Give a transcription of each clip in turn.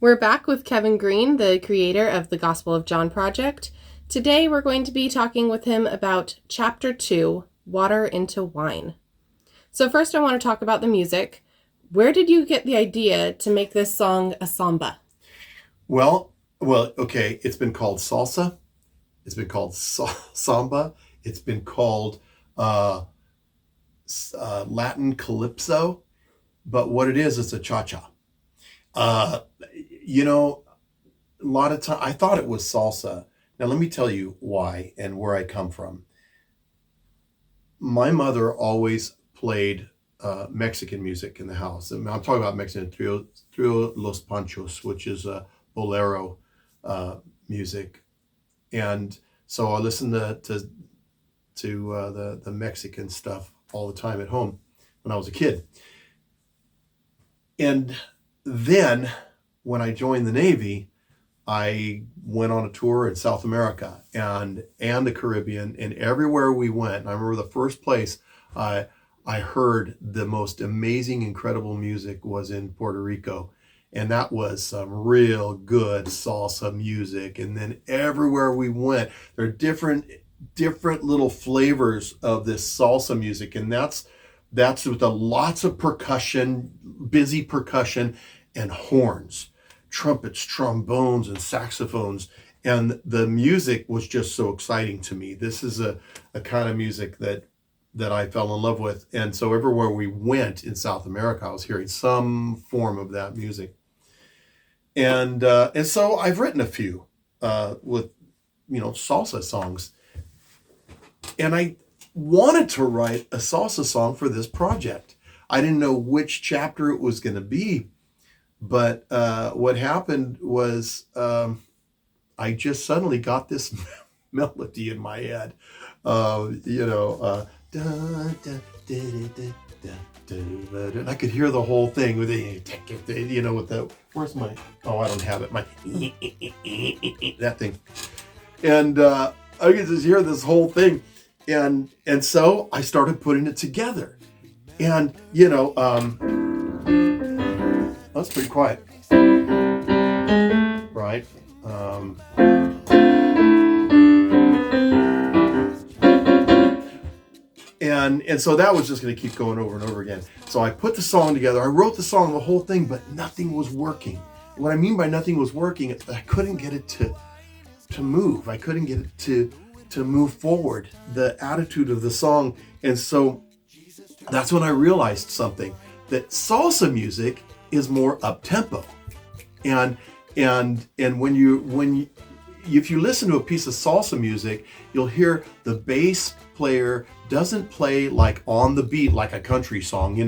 We're back with Kevin Green, the creator of the Gospel of John project. Today we're going to be talking with him about Chapter 2, Water into Wine. So first I want to talk about the music. Where did you get the idea to make this song a samba? Well, okay. It's been called salsa. It's been called samba. It's been called Latin calypso. But what it is, it's a cha-cha. Uh, you know, a lot of time I thought it was salsa. Now let me tell you why and where I come from. My mother always played Mexican music in the house. And I'm talking about Mexican trio Los Panchos, which is a bolero music. And so I listened to the Mexican stuff all the time at home when I was a kid. And then when I joined the Navy, I went on a tour in South America and the Caribbean, and everywhere we went. And I remember the first place I heard the most amazing, incredible music was in Puerto Rico. And that was some real good salsa music. And then everywhere we went, there are different little flavors of this salsa music. And that's with lots of percussion, busy percussion, and horns, trumpets, trombones, and saxophones. And the music was just so exciting to me. This is a kind of music that I fell in love with. And so everywhere we went in South America, I was hearing some form of that music. And so I've written a few with salsa songs. And I wanted to write a salsa song for this project. I didn't know which chapter it was going to be, but what happened was I just suddenly got this melody in my head. And I could hear the whole thing with where's my, I don't have it, my that thing. And I could just hear this whole thing. And so I started putting it together. And, that's pretty quiet. Right? And so that was just going to keep going over and over again. So I put the song together. I wrote the song, the whole thing, but nothing was working. What I mean by nothing was working, I couldn't get it to move. I couldn't get it to move forward, the attitude of the song. And so that's when I realized something, that salsa music is more up-tempo. And if you listen to a piece of salsa music, you'll hear the bass player doesn't play like on the beat like a country song,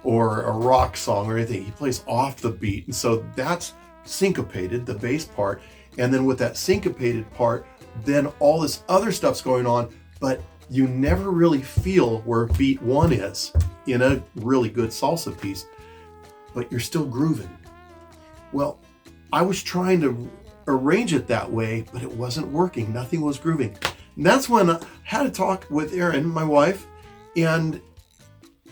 or a rock song or anything. He plays off the beat. And so that's syncopated, the bass part. And then with that syncopated part, then all this other stuff's going on, but you never really feel where beat one is in a really good salsa piece, but you're still grooving. Well, I was trying to arrange it that way, but it wasn't working. Nothing was grooving. And that's when I had a talk with Erin, my wife, and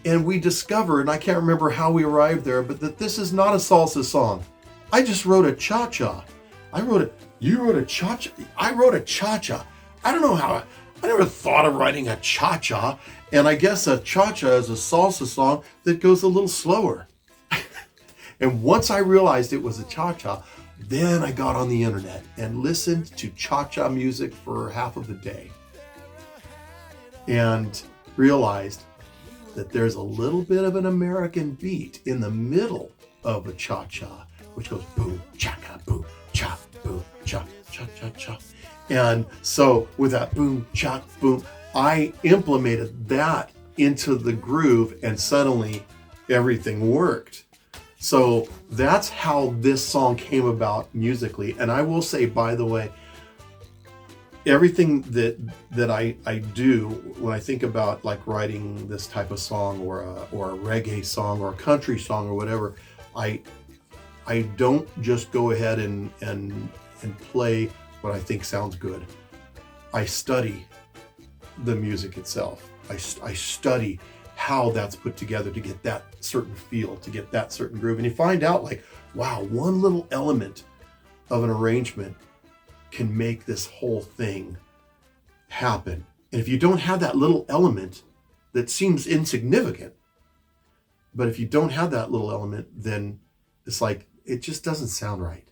we discovered, and I can't remember how we arrived there, but that this is not a salsa song. I just wrote a cha-cha. You wrote a cha-cha? I wrote a cha-cha. I don't know how, I never thought of writing a cha-cha, and I guess a cha-cha is a salsa song that goes a little slower. And once I realized it was a cha-cha, then I got on the internet and listened to cha-cha music for half of the day and realized that there's a little bit of an American beat in the middle of a cha-cha, which goes boom, cha-cha, boom, cha, boom, cha, cha, cha, cha. And so with that boom, cha, boom, I implemented that into the groove, and suddenly everything worked. So that's how this song came about musically. And I will say, by the way, everything that I do when I think about like writing this type of song or a reggae song or a country song or whatever, I don't just go ahead and play what I think sounds good. I study the music itself. I study how that's put together to get that certain feel, to get that certain groove. And you find out, like, wow, one little element of an arrangement can make this whole thing happen. And if you don't have that little element that seems insignificant, but if you don't have that little element, then it's like, it just doesn't sound right.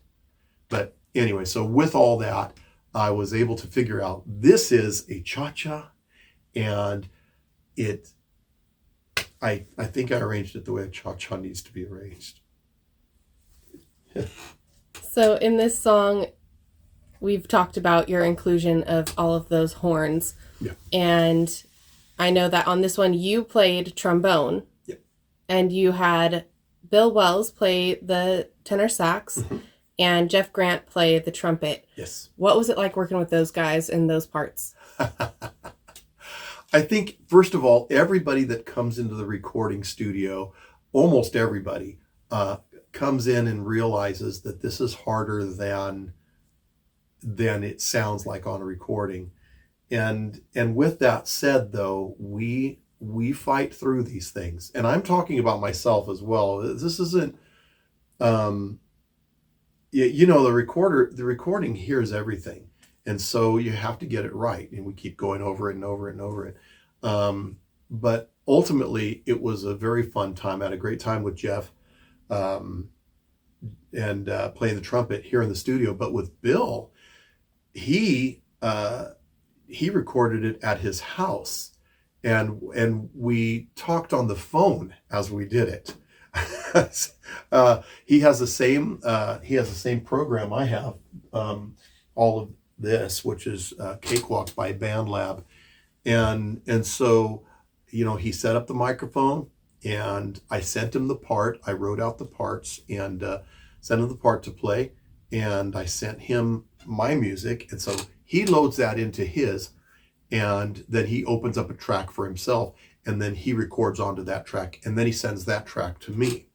But anyway, so with all that, I was able to figure out this is a cha-cha, and I think I arranged it the way a cha-cha needs to be arranged. So in this song, we've talked about your inclusion of all of those horns. Yeah. And I know that on this one, you played trombone. Yep. And you had Bill Wells play the tenor sax, and Jeff Grant play the trumpet. Yes. What was it like working with those guys in those parts? I think, first of all, everybody that comes into the recording studio, almost everybody, comes in and realizes that this is harder than it sounds like on a recording. And with that said, though, we fight through these things. And I'm talking about myself as well. This isn't, the recording hears everything. And so you have to get it right. And we keep going over it and over it and over it. But ultimately, it was a very fun time. I had a great time with Jeff and playing the trumpet here in the studio. But with Bill, he recorded it at his house. And we talked on the phone as we did it. He has the same program I have, all of this, which is Cakewalk by BandLab, and so he set up the microphone, and I sent him the part. I wrote out the parts and sent him the part to play, and I sent him my music, and so he loads that into his, and then he opens up a track for himself, and then he records onto that track, and then he sends that track to me.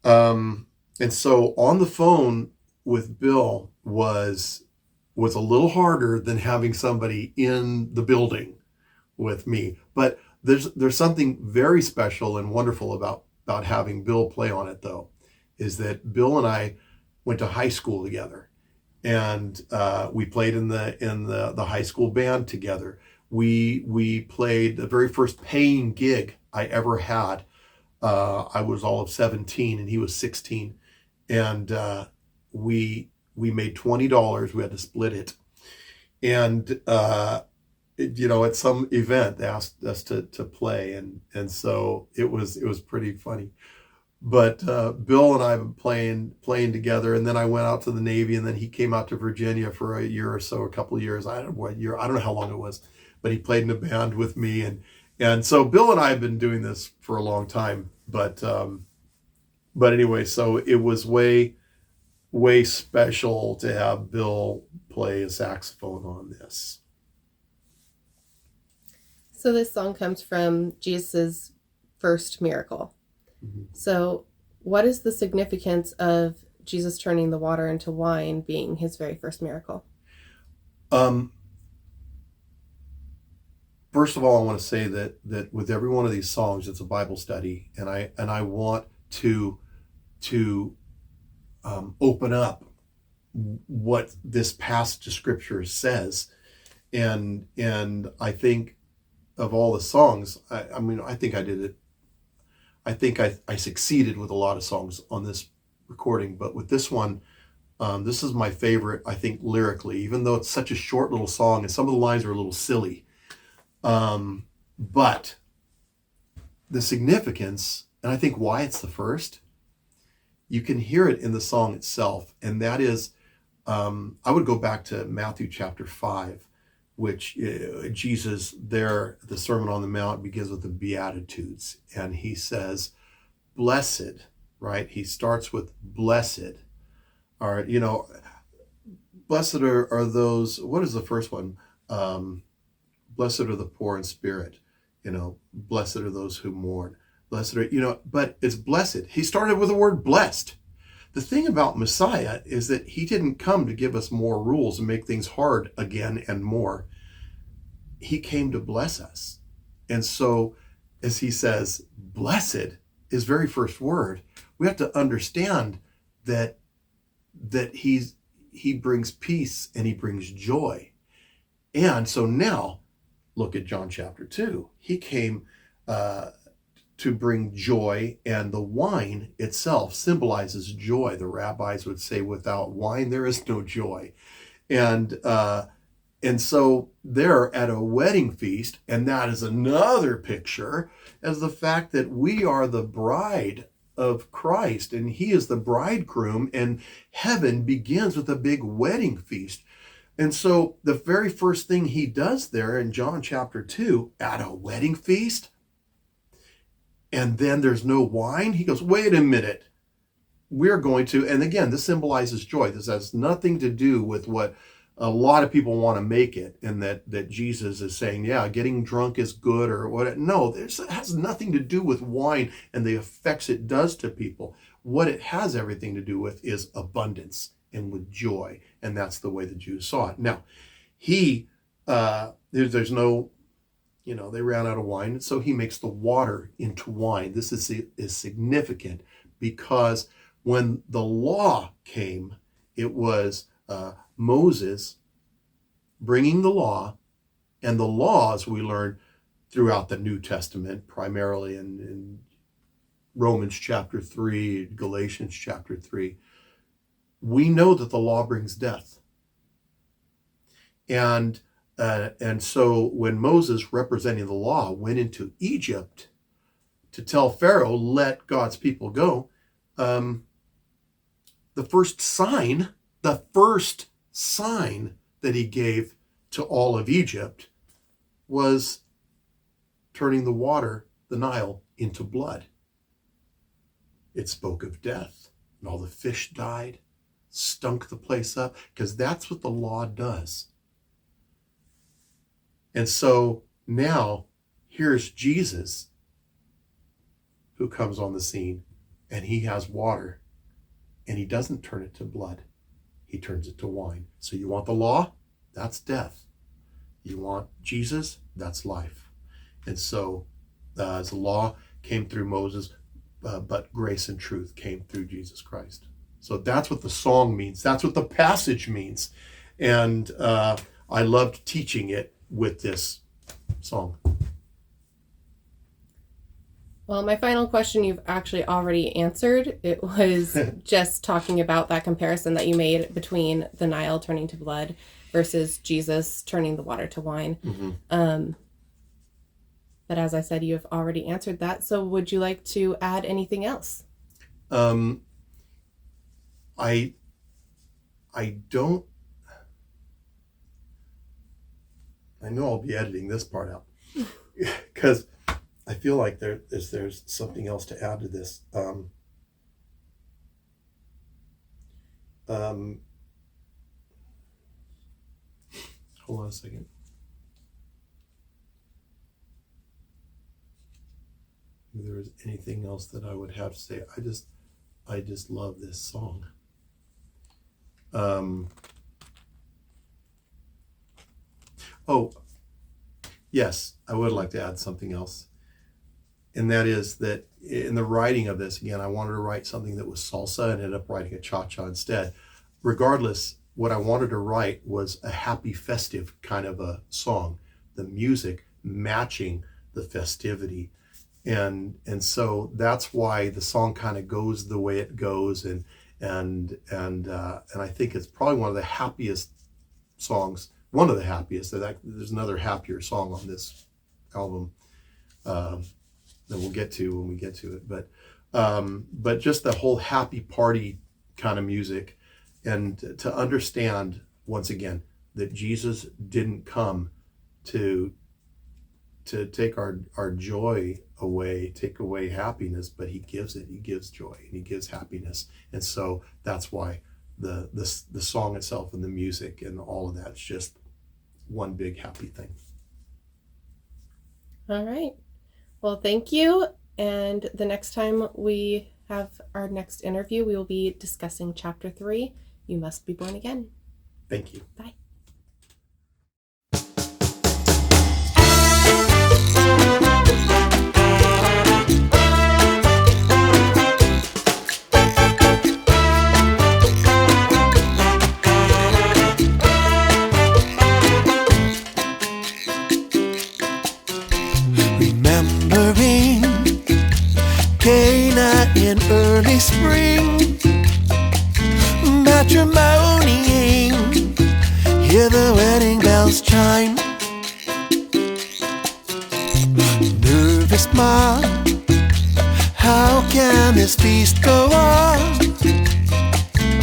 And so on the phone with Bill was a little harder than having somebody in the building with me. But there's something very special and wonderful about having Bill play on it, though, is that Bill and I went to high school together, and we played in the high school band together. We played the very first paying gig I ever had. I was all of 17 and he was 16, and we made $20. We had to split it, and at some event they asked us to play, and so it was pretty funny. But Bill and I have been playing together, and then I went out to the Navy, and then he came out to Virginia for a year or so, a couple of years. I don't know how long it was, but he played in a band with me, and so Bill and I have been doing this for a long time. But anyway, so it was way special to have Bill play a saxophone on this. So this song comes from Jesus' first miracle. Mm-hmm. So what is the significance of Jesus turning the water into wine being his very first miracle? First of all, I want to say that with every one of these songs, it's a Bible study, and I want to open up what this passage of Scripture says, and I think of all the songs, I think I did it. I think I succeeded with a lot of songs on this recording, but with this one, this is my favorite. I think lyrically, even though it's such a short little song, and some of the lines are a little silly. But the significance, and I think why it's the first, you can hear it in the song itself. And that is, I would go back to Matthew chapter 5, which Jesus there, the Sermon on the Mount begins with the Beatitudes. And he says, blessed, right? He starts with blessed. Blessed are those, what is the first one? Blessed are the poor in spirit, blessed are those who mourn. Blessed are, but it's blessed. He started with the word blessed. The thing about Messiah is that he didn't come to give us more rules and make things hard again and more. He came to bless us. And so, as he says, blessed, his very first word we have to understand that he brings peace and he brings joy. And so now, look at John chapter 2. He came to bring joy, and the wine itself symbolizes joy. The rabbis would say, without wine, there is no joy. And so they're at a wedding feast, and that is another picture as the fact that we are the bride of Christ, and he is the bridegroom, and heaven begins with a big wedding feast. And so the very first thing he does there in John chapter 2, at a wedding feast, and then there's no wine, he goes, wait a minute, we're going to, and again, this symbolizes joy. This has nothing to do with what a lot of people want to make it, and that Jesus is saying, yeah, getting drunk is good or what. No, it has nothing to do with wine and the effects it does to people. What it has everything to do with is abundance and with joy, and that's the way the Jews saw it. Now, there's no, they ran out of wine, so he makes the water into wine. This is significant because when the law came, it was Moses bringing the law, and the laws we learn throughout the New Testament, primarily in Romans chapter 3, Galatians chapter 3. We know that the law brings death. And so when Moses, representing the law, went into Egypt to tell Pharaoh, let God's people go, the first sign that he gave to all of Egypt was turning the water, the Nile, into blood. It spoke of death, and all the fish died, stunk the place up, because that's what the law does. And so now here's Jesus who comes on the scene, and he has water, and he doesn't turn it to blood. He turns it to wine. So you want the law? That's death. You want Jesus? That's life. And so as the law came through Moses, but grace and truth came through Jesus Christ. So that's what the song means. That's what the passage means. And I loved teaching it with this song. Well, my final question you've actually already answered. It was just talking about that comparison that you made between the Nile turning to blood versus Jesus turning the water to wine. Mm-hmm. But as I said, you have already answered that. So would you like to add anything else? I don't. I know I'll be editing this part out because I feel like there's something else to add to this. Hold on a second. If there was anything else that I would have to say, I just love this song. Oh, yes, I would like to add something else. And that is that in the writing of this, again, I wanted to write something that was salsa and ended up writing a cha-cha instead. Regardless, what I wanted to write was a happy, festive kind of a song, the music matching the festivity. And so that's why the song kind of goes the way it goes. And I think it's probably one of the happiest songs, one of the happiest. There's another happier song on this album that we'll get to when we get to it. But just the whole happy party kind of music, and to understand once again that Jesus didn't come to take our joy away, take away happiness, but he gives it. He gives joy and he gives happiness. And so that's why the song itself and the music and all of that is just one big happy thing. All right. Well, thank you. And the next time we have our next interview, we will be discussing chapter 3, You Must Be Born Again. Thank you. Bye. ceremony, hear the wedding bells chime. Nervous mob, how can this feast go on?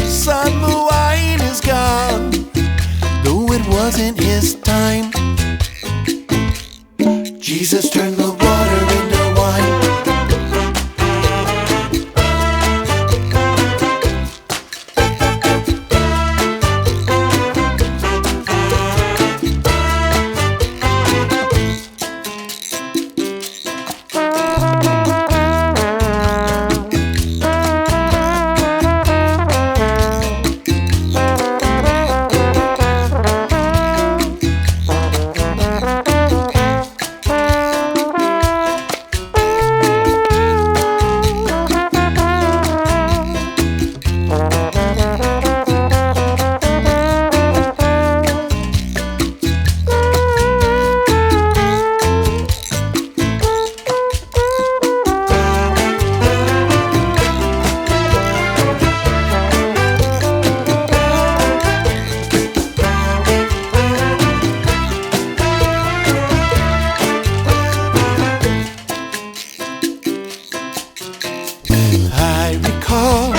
Son, the wine is gone, though it wasn't his time. Jesus turned the water into wine. I recall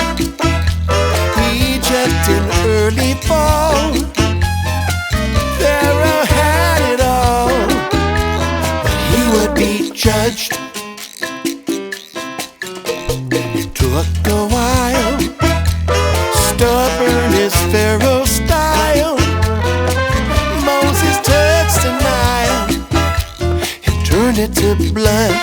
Egypt in early fall. Pharaoh had it all, but he would be judged. It took a while, stubborn is Pharaoh's style. Moses touched the Nile and turned it to blood.